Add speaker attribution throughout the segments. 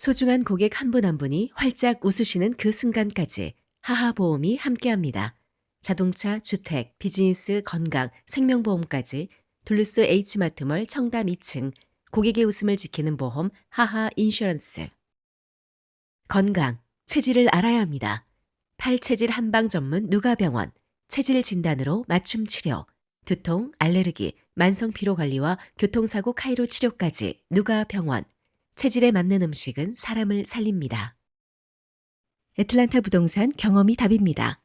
Speaker 1: 소중한 고객 한 분 한 분이 활짝 웃으시는 그 순간까지 하하보험이 함께합니다. 자동차, 주택, 비즈니스, 건강, 생명보험까지 둘루스 H마트몰 청담 2층 고객의 웃음을 지키는 보험 하하 인슈런스. 건강, 체질을 알아야 합니다. 팔체질 한방 전문 누가병원, 체질 진단으로 맞춤 치료, 두통, 알레르기, 만성 피로 관리와 교통사고 카이로 치료까지 누가병원. 체질에 맞는 음식은 사람을 살립니다. 애틀란타 부동산 경험이 답입니다.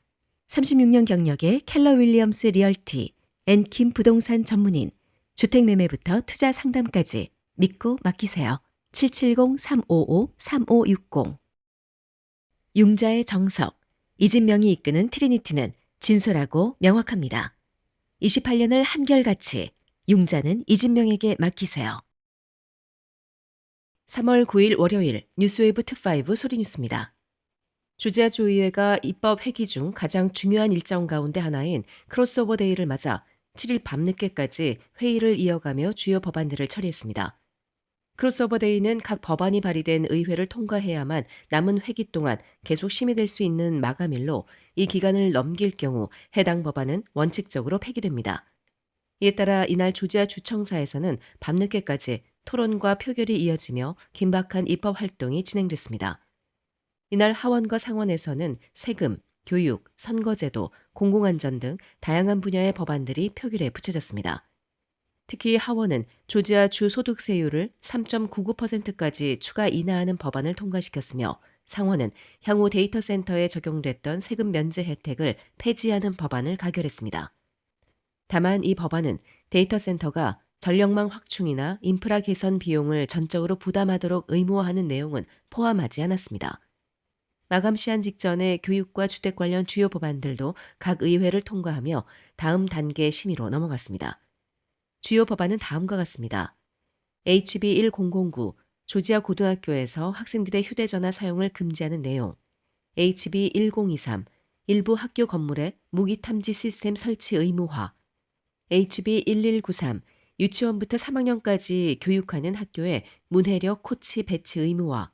Speaker 1: 36년 경력의 켈러 윌리엄스 리얼티, 앤킴 부동산 전문인, 주택매매부터 투자 상담까지 믿고 맡기세요. 770-355-3560. 융자의 정석, 이진명이 이끄는 트리니티는 진솔하고 명확합니다. 28년을 한결같이 융자는 이진명에게 맡기세요. 3월 9일 월요일 뉴스웨이브 투5 소리뉴스입니다. 조지아주의회가 입법 회기 중 가장 중요한 일정 가운데 하나인 크로스오버 데이를 맞아 7일 밤늦게까지 회의를 이어가며 주요 법안들을 처리했습니다. 크로스오버 데이는 각 법안이 발의된 의회를 통과해야만 남은 회기 동안 계속 심의될 수 있는 마감일로 이 기간을 넘길 경우 해당 법안은 원칙적으로 폐기됩니다. 이에 따라 이날 조지아 주청사에서는 밤늦게까지 토론과 표결이 이어지며 긴박한 입법 활동이 진행됐습니다. 이날 하원과 상원에서는 세금, 교육, 선거제도, 공공안전 등 다양한 분야의 법안들이 표결에 붙여졌습니다. 특히 하원은 조지아 주 소득세율을 3.99%까지 추가 인하하는 법안을 통과시켰으며 상원은 향후 데이터 센터에 적용됐던 세금 면제 혜택을 폐지하는 법안을 가결했습니다. 다만 이 법안은 데이터 센터가 전력망 확충이나 인프라 개선 비용을 전적으로 부담하도록 의무화하는 내용은 포함하지 않았습니다. 마감 시한 직전에 교육과 주택 관련 주요 법안들도 각 의회를 통과하며 다음 단계 심의로 넘어갔습니다. 주요 법안은 다음과 같습니다. HB 1009 조지아 고등학교에서 학생들의 휴대전화 사용을 금지하는 내용, HB 1023 일부 학교 건물에 무기 탐지 시스템 설치 의무화, HB 1193 유치원부터 3학년까지 교육하는 학교에 문해력 코치 배치 의무화,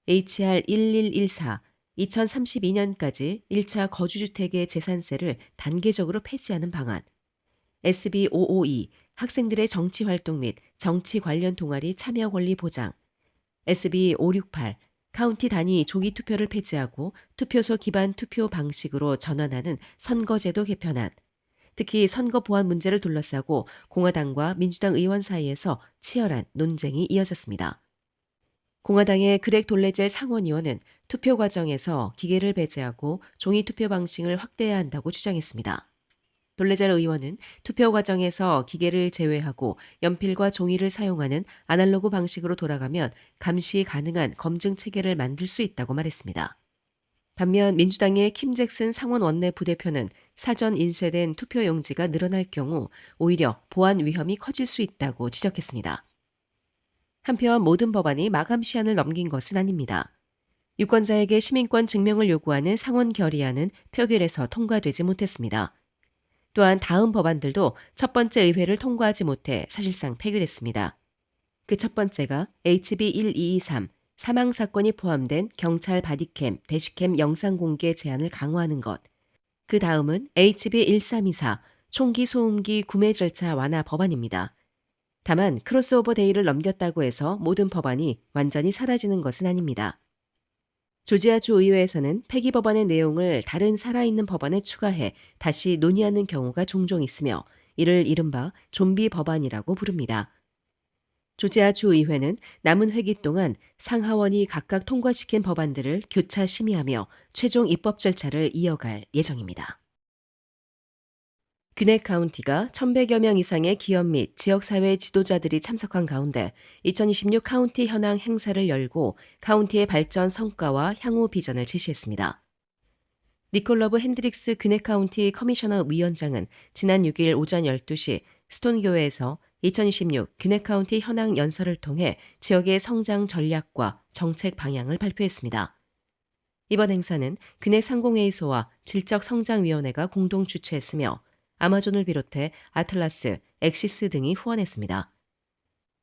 Speaker 1: HR 1114 2032년까지 1차 거주주택의 재산세를 단계적으로 폐지하는 방안, SB 552 학생들의 정치활동 및 정치 관련 동아리 참여 권리 보장, SB 568 카운티 단위 조기 투표를 폐지하고 투표소 기반 투표 방식으로 전환하는 선거제도 개편안, 특히 선거 보안 문제를 둘러싸고 공화당과 민주당 의원 사이에서 치열한 논쟁이 이어졌습니다. 공화당의 그렉 돌레젤 상원의원은 투표 과정에서 기계를 배제하고 종이 투표 방식을 확대해야 한다고 주장했습니다. 돌레젤 의원은 투표 과정에서 기계를 제외하고 연필과 종이를 사용하는 아날로그 방식으로 돌아가면 감시 가능한 검증 체계를 만들 수 있다고 말했습니다. 반면 민주당의 킴 잭슨 상원 원내 부대표는 사전 인쇄된 투표 용지가 늘어날 경우 오히려 보안 위험이 커질 수 있다고 지적했습니다. 한편 모든 법안이 마감 시한을 넘긴 것은 아닙니다. 유권자에게 시민권 증명을 요구하는 상원 결의안은 표결에서 통과되지 못했습니다. 또한 다음 법안들도 첫 번째 의회를 통과하지 못해 사실상 폐기됐습니다. 그 첫 번째가 HB 1223 사망사건이 포함된 경찰 바디캠, 대시캠 영상 공개 제한을 강화하는 것. 그 다음은 HB 1324 총기 소음기 구매 절차 완화 법안입니다. 다만 크로스오버 데이를 넘겼다고 해서 모든 법안이 완전히 사라지는 것은 아닙니다. 조지아주 의회에서는 폐기 법안의 내용을 다른 살아있는 법안에 추가해 다시 논의하는 경우가 종종 있으며 이를 이른바 좀비 법안이라고 부릅니다. 조지아주 의회는 남은 회기 동안 상하원이 각각 통과시킨 법안들을 교차 심의하며 최종 입법 절차를 이어갈 예정입니다. 귀넷 카운티가 1,100여 명 이상의 기업 및 지역사회 지도자들이 참석한 가운데 2026 카운티 현황 행사를 열고 카운티의 발전 성과와 향후 비전을 제시했습니다. 니콜러브 핸드릭스 귀넷 카운티 커미셔너 위원장은 지난 6일 오전 12시 스톤교회에서 2026 귀넷 카운티 현황 연설을 통해 지역의 성장 전략과 정책 방향을 발표했습니다. 이번 행사는 귀넷 상공회의소와 질적성장위원회가 공동 주최했으며 아마존을 비롯해 아틀라스, 엑시스 등이 후원했습니다.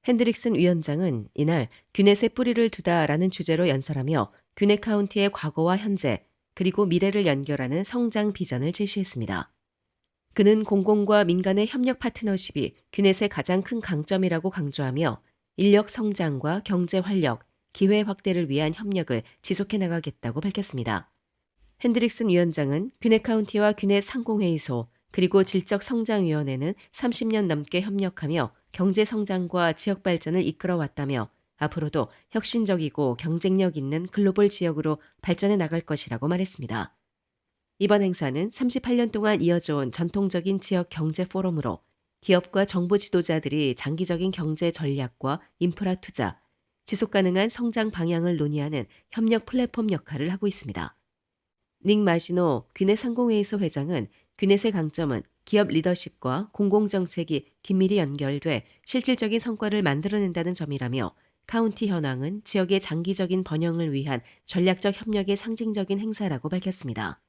Speaker 1: 핸드릭슨 위원장은 이날 귀넷에 뿌리를 두다라는 주제로 연설하며 귀넷 카운티의 과거와 현재 그리고 미래를 연결하는 성장 비전을 제시했습니다. 그는 공공과 민간의 협력 파트너십이 귀넷의 가장 큰 강점이라고 강조하며 인력 성장과 경제 활력, 기회 확대를 위한 협력을 지속해 나가겠다고 밝혔습니다. 핸드릭슨 위원장은 귀넷 카운티와 귀넷 상공회의소 그리고 질적성장위원회는 30년 넘게 협력하며 경제 성장과 지역 발전을 이끌어왔다며 앞으로도 혁신적이고 경쟁력 있는 글로벌 지역으로 발전해 나갈 것이라고 말했습니다. 이번 행사는 38년 동안 이어져 온 전통적인 지역 경제 포럼으로 기업과 정부 지도자들이 장기적인 경제 전략과 인프라 투자, 지속 가능한 성장 방향을 논의하는 협력 플랫폼 역할을 하고 있습니다. 닉 마시노 귀넷 상공회의소 회장은 귀넷의 강점은 기업 리더십과 공공정책이 긴밀히 연결돼 실질적인 성과를 만들어낸다는 점이라며 카운티 현황은 지역의 장기적인 번영을 위한 전략적 협력의 상징적인 행사라고 밝혔습니다.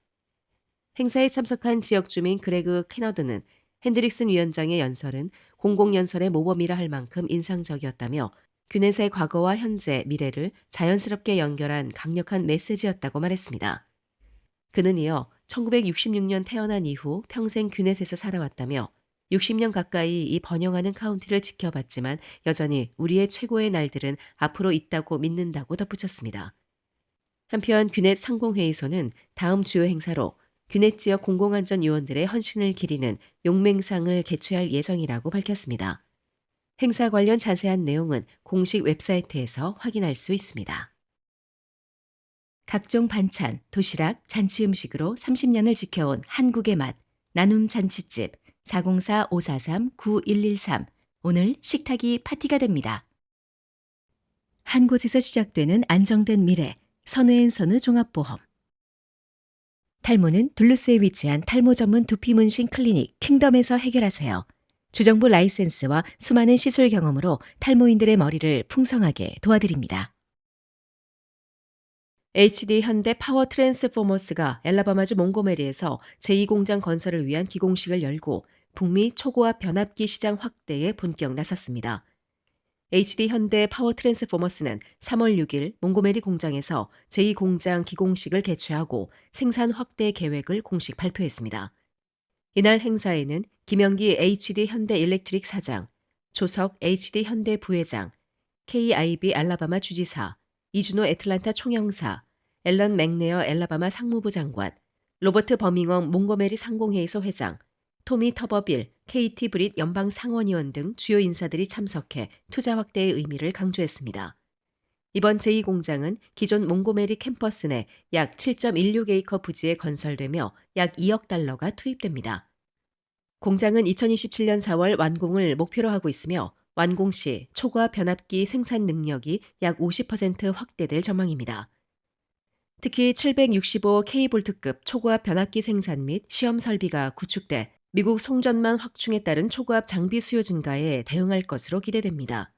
Speaker 1: 행사에 참석한 지역 주민 그레그 캐너드는 핸드릭슨 위원장의 연설은 공공연설의 모범이라 할 만큼 인상적이었다며 귀넷의 과거와 현재, 미래를 자연스럽게 연결한 강력한 메시지였다고 말했습니다. 그는 이어 1966년 태어난 이후 평생 귀넷에서 살아왔다며 60년 가까이 이 번영하는 카운티를 지켜봤지만 여전히 우리의 최고의 날들은 앞으로 있다고 믿는다고 덧붙였습니다. 한편 귀넷 상공회의소는 다음 주요 행사로 귀넷 지역 공공안전요원들의 헌신을 기리는 용맹상을 개최할 예정이라고 밝혔습니다. 행사 관련 자세한 내용은 공식 웹사이트에서 확인할 수 있습니다. 각종 반찬, 도시락, 잔치 음식으로 30년을 지켜온 한국의 맛, 나눔 잔치집 404-543-9113. 오늘 식탁이 파티가 됩니다. 한 곳에서 시작되는 안정된 미래, 선우앤선우 종합보험. 탈모는 둘루스에 위치한 탈모 전문 두피 문신 클리닉 킹덤에서 해결하세요. 주정부 라이센스와 수많은 시술 경험으로 탈모인들의 머리를 풍성하게 도와드립니다. HD 현대 파워 트랜스포머스가 엘라바마주 몽고메리에서 제2공장 건설을 위한 기공식을 열고 북미 초고압 변압기 시장 확대에 본격 나섰습니다. HD 현대 파워 트랜스포머스는 3월 6일 몽고메리 공장에서 제2공장 기공식을 개최하고 생산 확대 계획을 공식 발표했습니다. 이날 행사에는 김영기 HD 현대 일렉트릭 사장, 조석 HD 현대 부회장, KIB 알라바마 주지사, 이준호 애틀란타 총영사, 앨런 맥네어 엘라바마 상무부 장관, 로버트 버밍엄 몽고메리 상공회의소 회장, 토미 터버빌 KT 브릿 연방 상원의원 등 주요 인사들이 참석해 투자 확대의 의미를 강조했습니다. 이번 제2공장은 기존 몽고메리 캠퍼스 내 약 7.16에이커 부지에 건설되며 약 2억 달러가 투입됩니다. 공장은 2027년 4월 완공을 목표로 하고 있으며 완공 시 초고압 변압기 생산 능력이 약 50% 확대될 전망입니다. 특히 765kV급 초고압 변압기 생산 및 시험 설비가 구축돼 미국 송전망 확충에 따른 초고압 장비 수요 증가에 대응할 것으로 기대됩니다.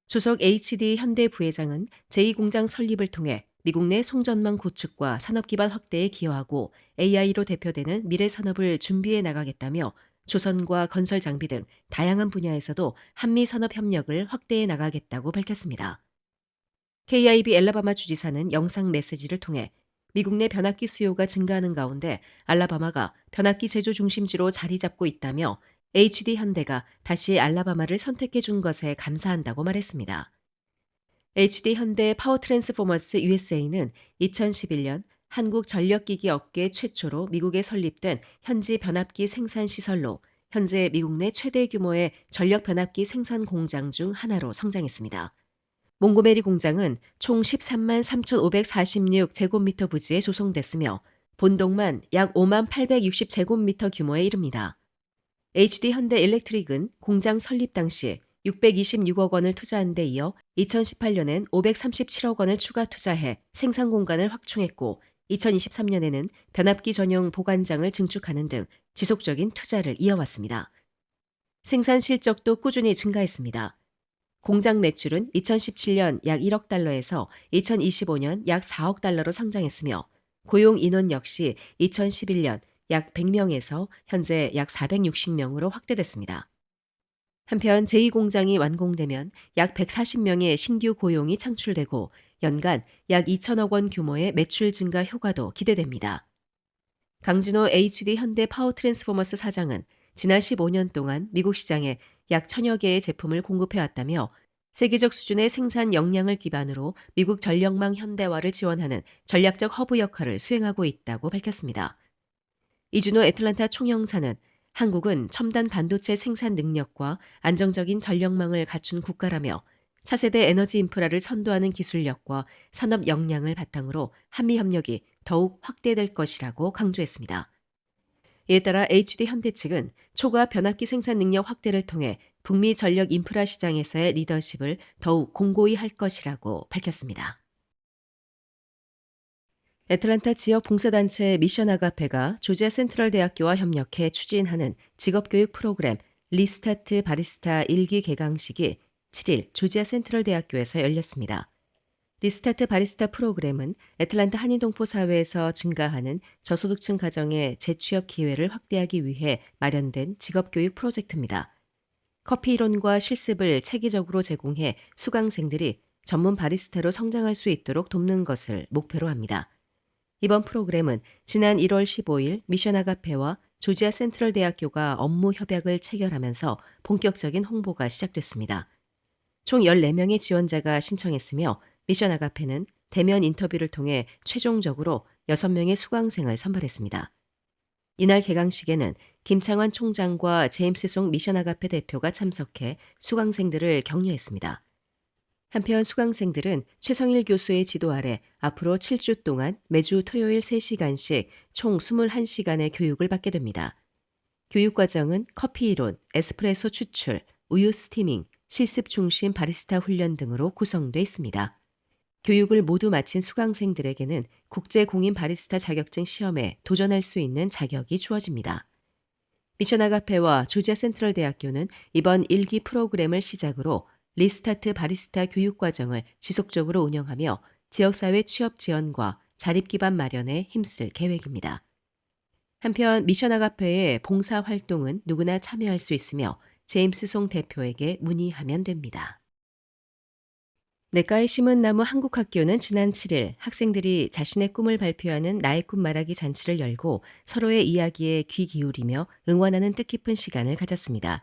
Speaker 1: 조석 HD 현대 부회장은 제2공장 설립을 통해 미국 내 송전망 구축과 산업기반 확대에 기여하고 AI로 대표되는 미래 산업을 준비해 나가겠다며 조선과 건설 장비 등 다양한 분야에서도 한미 산업 협력을 확대해 나가겠다고 밝혔습니다. KIB 엘라바마 주지사는 영상 메시지를 통해 미국 내 변압기 수요가 증가하는 가운데 알라바마가 변압기 제조 중심지로 자리 잡고 있다며 HD 현대가 다시 알라바마를 선택해 준 것에 감사한다고 말했습니다. HD 현대 파워 트랜스포머스 USA는 2011년 한국 전력기기 업계 최초로 미국에 설립된 현지 변압기 생산 시설로 현재 미국 내 최대 규모의 전력 변압기 생산 공장 중 하나로 성장했습니다. 몽고메리 공장은 총 13만 3,546제곱미터 부지에 조성됐으며 본동만 약 5만 860제곱미터 규모에 이릅니다. HD 현대 일렉트릭은 공장 설립 당시 626억 원을 투자한 데 이어 2018년엔 537억 원을 추가 투자해 생산 공간을 확충했고 2023년에는 변압기 전용 보관장을 증축하는 등 지속적인 투자를 이어왔습니다. 생산 실적도 꾸준히 증가했습니다. 공장 매출은 2017년 약 1억 달러에서 2025년 약 4억 달러로 성장했으며 고용 인원 역시 2011년 약 100명에서 현재 약 460명으로 확대됐습니다. 한편 제2공장이 완공되면 약 140명의 신규 고용이 창출되고 연간 약 2천억 원 규모의 매출 증가 효과도 기대됩니다. 강진호 HD 현대 파워트랜스포머스 사장은 지난 15년 동안 미국 시장에 약 1,000여 개의 제품을 공급해왔다며 세계적 수준의 생산 역량을 기반으로 미국 전력망 현대화를 지원하는 전략적 허브 역할을 수행하고 있다고 밝혔습니다. 이준호 애틀란타 총영사는 한국은 첨단 반도체 생산 능력과 안정적인 전력망을 갖춘 국가라며 차세대 에너지 인프라를 선도하는 기술력과 산업 역량을 바탕으로 한미 협력이 더욱 확대될 것이라고 강조했습니다. 이에 따라 HD 현대 측은 초과 변압기 생산 능력 확대를 통해 북미 전력 인프라 시장에서의 리더십을 더욱 공고히 할 것이라고 밝혔습니다. 애틀란타 지역 봉사단체 미션 아가페가 조지아 센트럴 대학교와 협력해 추진하는 직업교육 프로그램 리스타트 바리스타 1기 개강식이 7일 조지아 센트럴 대학교에서 열렸습니다. 리스타트 바리스타 프로그램은 애틀란타 한인동포 사회에서 증가하는 저소득층 가정의 재취업 기회를 확대하기 위해 마련된 직업교육 프로젝트입니다. 커피 이론과 실습을 체계적으로 제공해 수강생들이 전문 바리스타로 성장할 수 있도록 돕는 것을 목표로 합니다. 이번 프로그램은 지난 1월 15일 미션 아가페와 조지아 센트럴 대학교가 업무 협약을 체결하면서 본격적인 홍보가 시작됐습니다. 총 14명의 지원자가 신청했으며 미션 아가페는 대면 인터뷰를 통해 최종적으로 6명의 수강생을 선발했습니다. 이날 개강식에는 김창완 총장과 제임스 송 미션 아가페 대표가 참석해 수강생들을 격려했습니다. 한편 수강생들은 최성일 교수의 지도 아래 앞으로 7주 동안 매주 토요일 3시간씩 총 21시간의 교육을 받게 됩니다. 교육과정은 커피 이론, 에스프레소 추출, 우유 스티밍, 실습 중심 바리스타 훈련 등으로 구성돼 있습니다. 교육을 모두 마친 수강생들에게는 국제공인 바리스타 자격증 시험에 도전할 수 있는 자격이 주어집니다. 미션 아가페와 조지아 센트럴 대학교는 이번 1기 프로그램을 시작으로 리스타트 바리스타 교육과정을 지속적으로 운영하며 지역사회 취업 지원과 자립 기반 마련에 힘쓸 계획입니다. 한편 미션 아가페의 봉사활동은 누구나 참여할 수 있으며 제임스 송 대표에게 문의하면 됩니다. 내과에 심은 나무 한국학교는 지난 7일 학생들이 자신의 꿈을 발표하는 나의 꿈 말하기 잔치를 열고 서로의 이야기에 귀 기울이며 응원하는 뜻깊은 시간을 가졌습니다.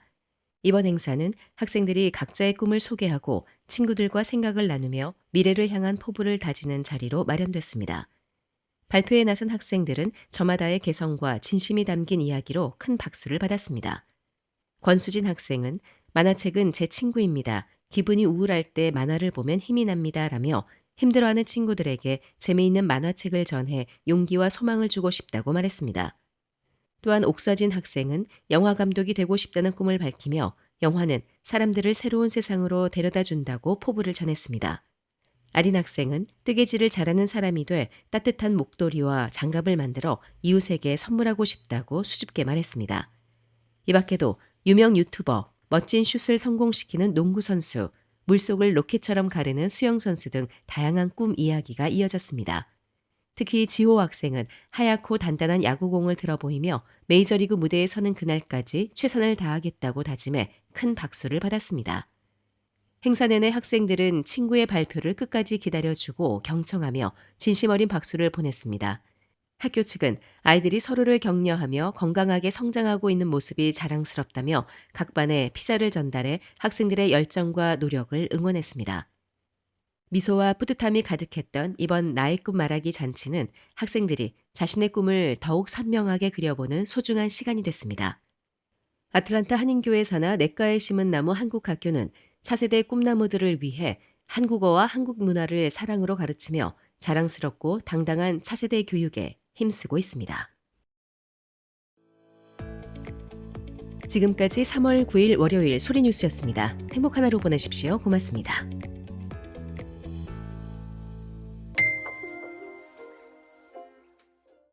Speaker 1: 이번 행사는 학생들이 각자의 꿈을 소개하고 친구들과 생각을 나누며 미래를 향한 포부를 다지는 자리로 마련됐습니다. 발표에 나선 학생들은 저마다의 개성과 진심이 담긴 이야기로 큰 박수를 받았습니다. 권수진 학생은 만화책은 제 친구입니다. 기분이 우울할 때 만화를 보면 힘이 납니다. 라며 힘들어하는 친구들에게 재미있는 만화책을 전해 용기와 소망을 주고 싶다고 말했습니다. 또한 옥서진 학생은 영화 감독이 되고 싶다는 꿈을 밝히며 영화는 사람들을 새로운 세상으로 데려다 준다고 포부를 전했습니다. 아린 학생은 뜨개질을 잘하는 사람이 돼 따뜻한 목도리와 장갑을 만들어 이웃에게 선물하고 싶다고 수줍게 말했습니다. 이 밖에도 유명 유튜버, 멋진 슛을 성공시키는 농구 선수, 물속을 로켓처럼 가르는 수영 선수 등 다양한 꿈 이야기가 이어졌습니다. 특히 지호 학생은 하얗고 단단한 야구공을 들어 보이며 메이저리그 무대에 서는 그날까지 최선을 다하겠다고 다짐해 큰 박수를 받았습니다. 행사 내내 학생들은 친구의 발표를 끝까지 기다려주고 경청하며 진심 어린 박수를 보냈습니다. 학교 측은 아이들이 서로를 격려하며 건강하게 성장하고 있는 모습이 자랑스럽다며 각 반에 피자를 전달해 학생들의 열정과 노력을 응원했습니다. 미소와 뿌듯함이 가득했던 이번 나의 꿈 말하기 잔치는 학생들이 자신의 꿈을 더욱 선명하게 그려보는 소중한 시간이 됐습니다. 아틀란타 한인교회 산하 내과에 심은 나무 한국학교는 차세대 꿈나무들을 위해 한국어와 한국 문화를 사랑으로 가르치며 자랑스럽고 당당한 차세대 교육에 힘쓰고 있습니다. 지금까지 3월 9일 월요일 소리뉴스였습니다. 행복한 하루 보내십시오. 고맙습니다.